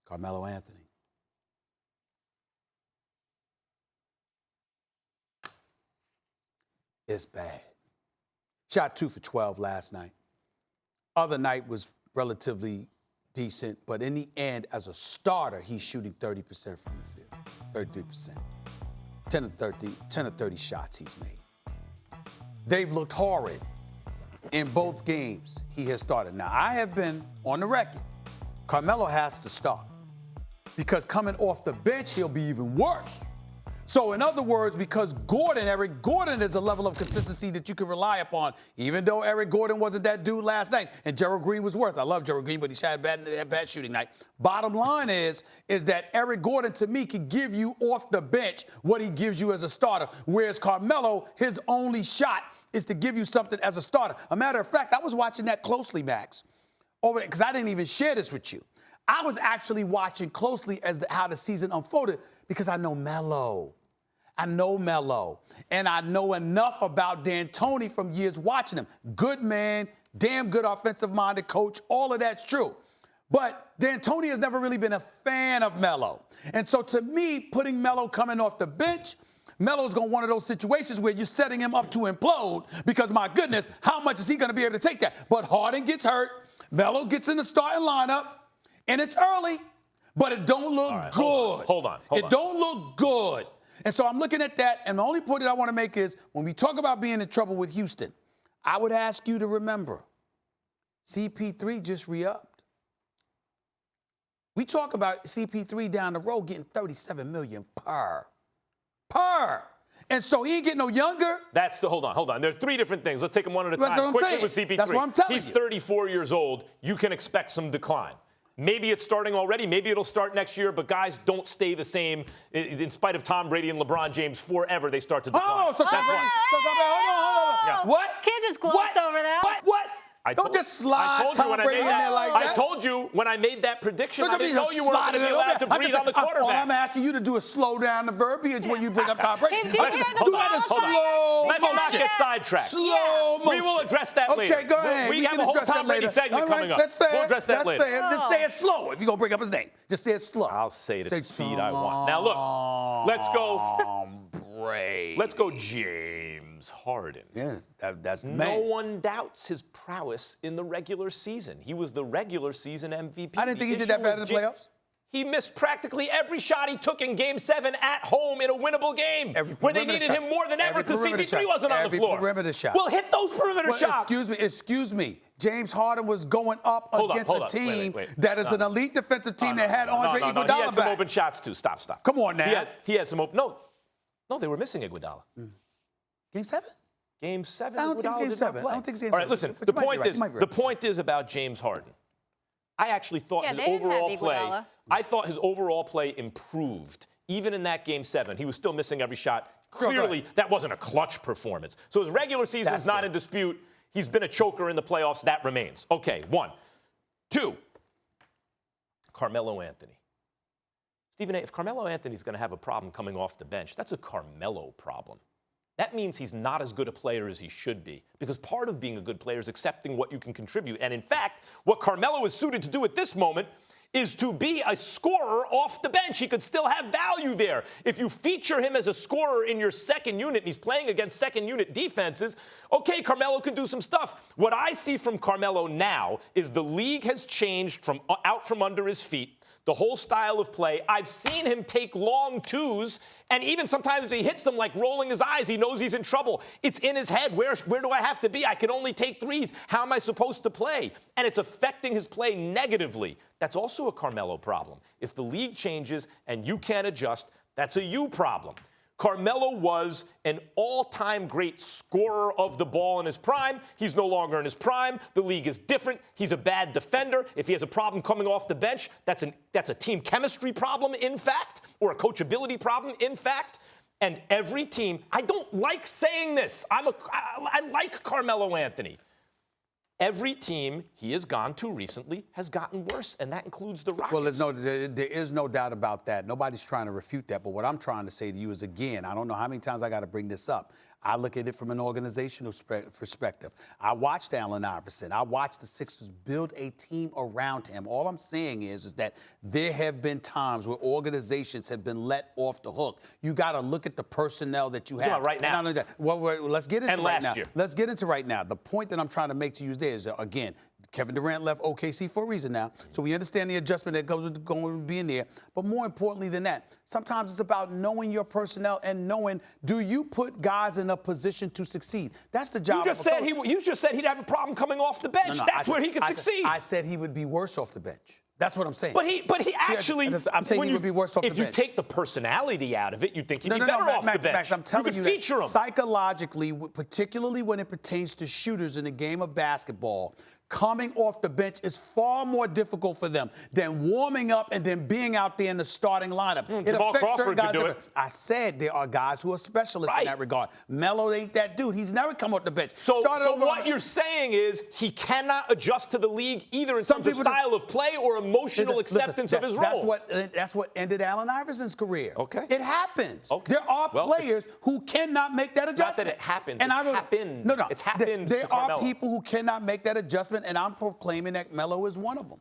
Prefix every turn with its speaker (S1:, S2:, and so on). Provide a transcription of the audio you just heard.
S1: Carmelo Anthony. It's bad. Shot 2 for 12 last night. Other night was relatively decent, but in the end, as a starter, he's shooting 30% from the field, 33%. 10 of 30 shots he's made. They've looked horrid in both games he has started. Now, I have been on the record. Carmelo has to start because coming off the bench, he'll be even worse. So in other words, because Eric Gordon is a level of consistency that you can rely upon, even though Eric Gordon wasn't that dude last night, and Gerald Green was worth. I love Gerald Green, but he had a bad shooting night. Bottom line is that Eric Gordon, to me, can give you off the bench what he gives you as a starter, whereas Carmelo, his only shot is to give you something as a starter. A matter of fact, I was watching that closely, Max, because I didn't even share this with you. I was actually watching closely how the season unfolded because I know Melo. And I know enough about D'Antoni from years watching him. Good man, damn good offensive-minded coach, all of that's true. But D'Antoni has never really been a fan of Melo. And so to me, putting Melo coming off the bench, Melo's going to one of those situations where you're setting him up to implode because, my goodness, how much is he going to be able to take that? But Harden gets hurt, Melo gets in the starting lineup, and it's early, but it don't look good.
S2: Hold on.
S1: It don't look good. And so I'm looking at that, and the only point that I want to make is when we talk about being in trouble with Houston, I would ask you to remember, CP3 just re-upped. We talk about CP3 down the road getting $37 million per. And so he ain't getting no younger.
S2: Hold on. There are three different things. Let's take them one at a time. Quickly with CP3.
S1: That's what I'm telling you.
S2: He's 34 years old. You can expect some decline. Maybe it's starting already. Maybe it'll start next year. But guys don't stay the same. In spite of Tom Brady and LeBron James, forever they start to decline.
S1: Hold on. What?
S3: Can't just gloss over that.
S1: What? Don't just slide Tom Brady in there like that.
S2: I told you when I made that prediction, I didn't know you weren't going to be allowed to breathe on the quarterback.
S1: All I'm asking you to do is slow down the verbiage when you bring up Tom Brady.
S3: Did you hear the
S1: Do that in slow
S2: Let's not get sidetracked.
S1: Slow motion.
S2: We will address that later.
S1: Okay, go ahead.
S2: We have a whole Tom Brady segment coming up. We'll address that later.
S1: Just say it slow if you're going to bring up his name. Just say it slow.
S2: I'll say it at the speed I want. Now, look, let's go. Let's go James Harden.
S1: Yeah, that's the
S2: No
S1: man.
S2: one doubts his prowess in the regular season. He was the regular season MVP.
S1: I didn't think he did that bad in the playoffs.
S2: He missed practically every shot he took in Game 7 at home in a winnable game when they needed him more than ever because CP3 wasn't on the floor.
S1: Every perimeter shot.
S2: Well, hit those perimeter shots.
S1: Excuse me. James Harden was going up against a team that is an elite defensive team that had Andre Iguodala back.
S2: He had some open shots, too. Stop.
S1: Come on now.
S2: He had some open. No, they were missing Iguodala.
S1: Game 7?
S2: Game 7,
S1: I don't think it's Game 7. I don't think it's Game 7.
S2: All right, listen. The point is about James Harden. I actually thought his overall play. I thought his overall play improved, even in that Game 7. He was still missing every shot. Clearly, that wasn't a clutch performance. So his regular season is not in dispute. He's been a choker in the playoffs. That remains. Okay, 1. 2, Carmelo Anthony. Stephen A., if Carmelo Anthony's going to have a problem coming off the bench, that's a Carmelo problem. That means he's not as good a player as he should be, because part of being a good player is accepting what you can contribute. And in fact, what Carmelo is suited to do at this moment is to be a scorer off the bench. He could still have value there. If you feature him as a scorer in your second unit and he's playing against second unit defenses, okay, Carmelo can do some stuff. What I see from Carmelo now is the league has changed from out from under his feet. The whole style of play. I've seen him take long twos, and even sometimes he hits them like rolling his eyes. He knows he's in trouble. It's in his head. Where do I have to be? I can only take threes. How am I supposed to play? And it's affecting his play negatively. That's also a Carmelo problem. If the league changes and you can't adjust, that's a you problem. Carmelo was an all-time great scorer of the ball in his prime. He's no longer in his prime. The league is different. He's a bad defender. If he has a problem coming off the bench, that's a team chemistry problem, in fact, or a coachability problem, in fact. And every team, I don't like saying this. I like Carmelo Anthony. Every team he has gone to recently has gotten worse, and that includes the Rockets.
S1: Well, there is no doubt about that. Nobody's trying to refute that. But what I'm trying to say to you is, again, I don't know how many times I got to bring this up. I look at it from an organizational perspective. I watched Allen Iverson. I watched the Sixers build a team around him. All I'm saying is that there have been times where organizations have been let off the hook. You got to look at the personnel that you have.
S2: Right now.
S1: Well, let's get into right now.
S2: Year.
S1: Let's get into right now. The point that I'm trying to make to you there is, again, Kevin Durant left OKC for a reason now, so we understand the adjustment that goes with going with being there. But more importantly than that, sometimes it's about knowing your personnel and knowing, do you put guys in a position to succeed? That's the job.
S2: You just said he'd have a problem coming off the bench. That's where he could succeed.
S1: I said he would be worse off the bench. That's what I'm saying.
S2: But he actually.
S1: I'm saying he would be worse off the bench.
S2: If you take the personality out of it, you'd think he'd be better off
S1: Max,
S2: the bench.
S1: Max, I'm telling you,
S2: feature him.
S1: Psychologically, particularly when it pertains to shooters in the game of basketball, coming off the bench is far more difficult for them than warming up and then being out there in the starting lineup. It
S2: Jamal
S1: affects
S2: Crawford
S1: certain guys.
S2: could do it.
S1: I said there are guys who are specialists in that regard. Melo ain't that dude. He's never come off the bench.
S2: So what you're saying is he cannot adjust to the league either in terms of style of play or emotional acceptance of his role.
S1: That's what ended Allen Iverson's career.
S2: Okay.
S1: It happens.
S2: Okay.
S1: There are players who cannot make that adjustment.
S2: Not that it happens.
S1: And
S2: it's happened.
S1: No.
S2: It's happened.
S1: There are people who cannot make that adjustment, and I'm proclaiming that Melo is one of them.